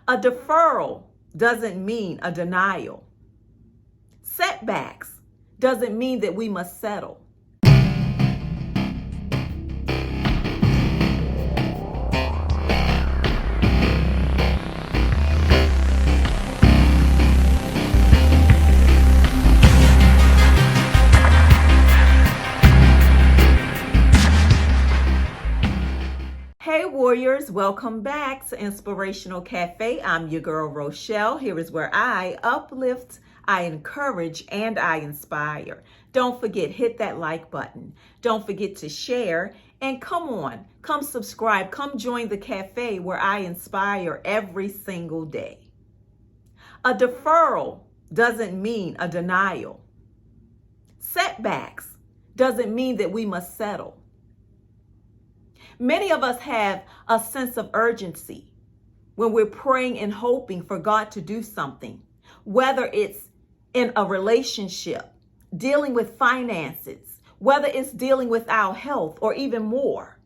A deferral doesn't mean a denial. Setbacks doesn't mean that we must settle. Hey warriors, welcome back to Inspirational Cafe. I'm your girl Rochelle. Here is where I uplift, I encourage, and I inspire. Don't forget, hit that like button. Don't forget to share, and come subscribe, come join the cafe where I inspire every single day. A deferral doesn't mean a denial. Setbacks doesn't mean that we must settle. Many of us have a sense of urgency when we're praying and hoping for God to do something, whether it's in a relationship, dealing with finances, whether it's dealing with our health, or even more.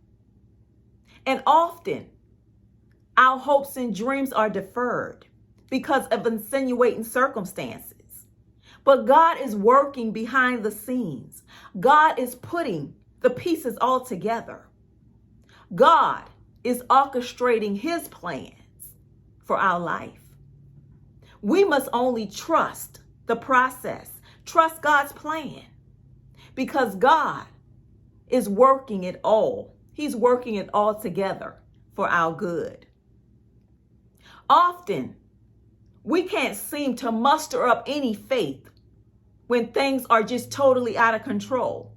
And often, our hopes and dreams are deferred because of extenuating circumstances. But God is working behind the scenes. God is putting the pieces all together. God is orchestrating his plans for our life. We must only trust the process, trust God's plan, because God is working it all. He's working it all together for our good. Often, we can't seem to muster up any faith when things are just totally out of control.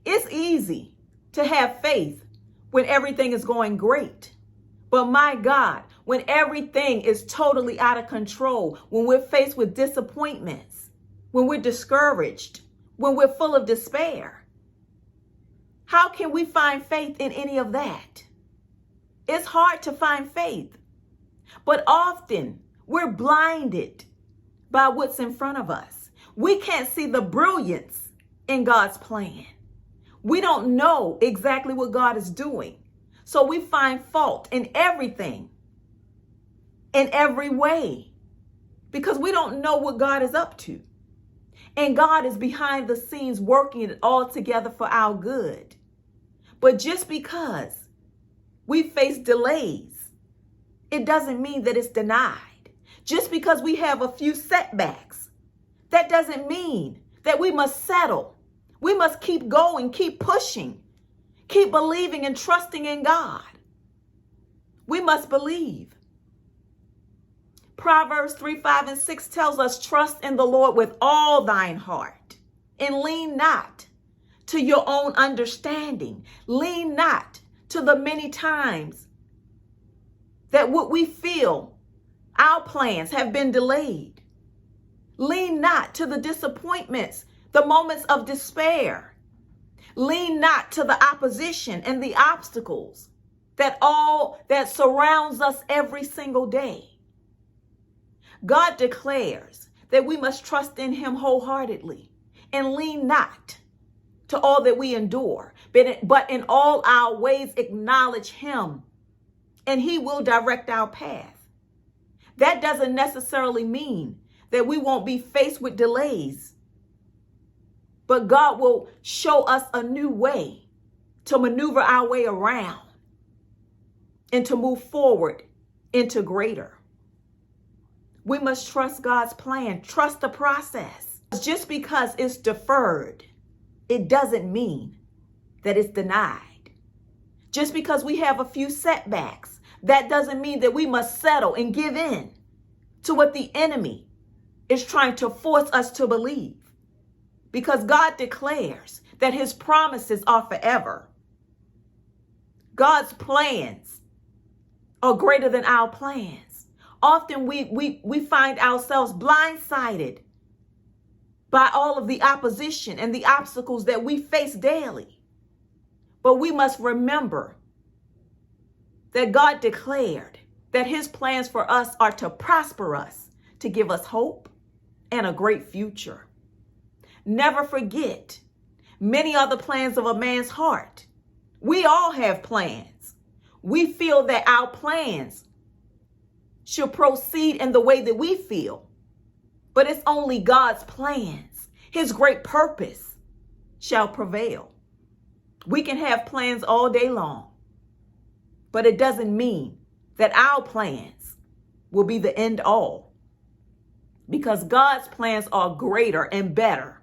It's easy to have faith when everything is going great. But my God, when everything is totally out of control, when we're faced with disappointments, when we're discouraged, when we're full of despair, how can we find faith in any of that? It's hard to find faith, but often we're blinded by what's in front of us. We can't see the brilliance in God's plan. We don't know exactly what God is doing. So we find fault in everything, in every way, because we don't know what God is up to. And God is behind the scenes working it all together for our good. But just because we face delays, it doesn't mean that it's denied. Just because we have a few setbacks, that doesn't mean that we must settle. We must keep going, keep pushing, keep believing and trusting in God. We must believe. Proverbs 3:5-6 tells us, trust in the Lord with all thine heart and lean not to your own understanding. Lean not to the many times that what we feel, our plans have been delayed. Lean not to the disappointments, the moments of despair. Lean not to the opposition and the obstacles that surrounds us every single day. God declares that we must trust in him wholeheartedly and lean not to all that we endure, but in all our ways acknowledge him, and he will direct our path. That doesn't necessarily mean that we won't be faced with delays, but God will show us a new way to maneuver our way around and to move forward into greater. We must trust God's plan, trust the process. Just because it's deferred, it doesn't mean that it's denied. Just because we have a few setbacks, that doesn't mean that we must settle and give in to what the enemy is trying to force us to believe. Because God declares that his promises are forever. God's plans are greater than our plans. Often we find ourselves blindsided by all of the opposition and the obstacles that we face daily. But we must remember that God declared that his plans for us are to prosper us, to give us hope and a great future. Never forget, many are the plans of a man's heart. We all have plans. We feel that our plans should proceed in the way that we feel, but it's only God's plans, his great purpose shall prevail. We can have plans all day long, but it doesn't mean that our plans will be the end all, because God's plans are greater and better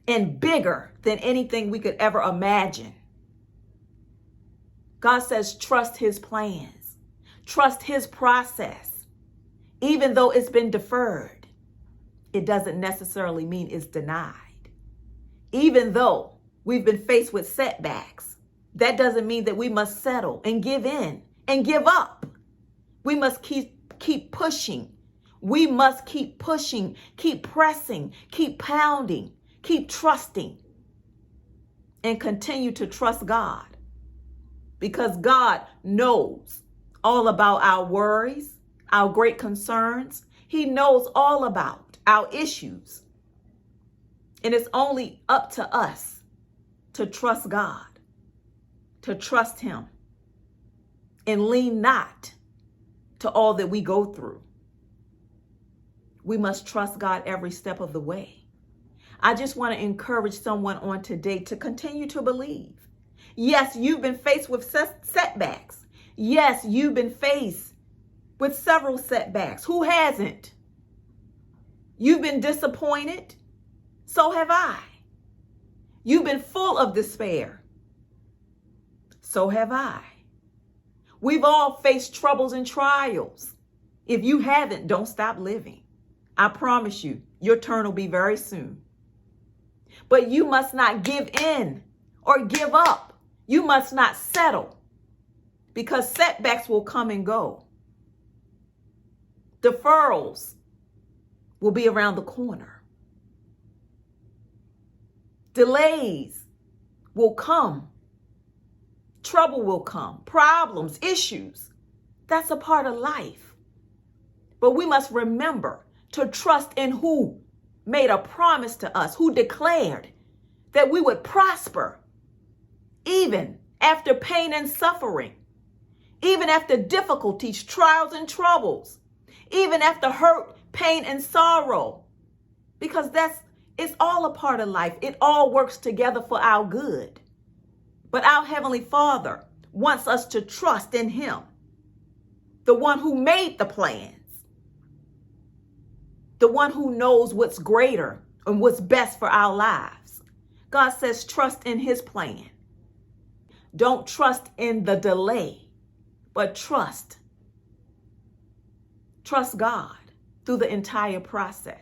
and bigger than anything we could ever imagine. God says, trust his plans, trust his process. Even though it's been deferred, it doesn't necessarily mean it's denied. Even though we've been faced with setbacks, that doesn't mean that we must settle and give in and give up. We must keep pushing. We must keep pushing, keep pressing, keep pounding, keep trusting, and continue to trust God, because God knows all about our worries, our great concerns. He knows all about our issues. And it's only up to us to trust God, to trust him, and lean not to all that we go through. We must trust God every step of the way. I just want to encourage someone on today to continue to believe. Yes, you've been faced with setbacks. Yes, you've been faced with several setbacks. Who hasn't? You've been disappointed. So have I. You've been full of despair. So have I. We've all faced troubles and trials. If you haven't, don't stop living. I promise you, your turn will be very soon. But you must not give in or give up. You must not settle, because setbacks will come and go. Deferrals will be around the corner. Delays will come. Trouble will come. Problems, issues. That's a part of life. But we must remember to trust in who made a promise to us, who declared that we would prosper even after pain and suffering, even after difficulties, trials, and troubles, even after hurt, pain, and sorrow, because it's all a part of life. It all works together for our good. But our Heavenly Father wants us to trust in him, the one who made the plans, the one who knows what's greater and what's best for our lives. God says, trust in his plan. Don't trust in the delay, but trust God through the entire process.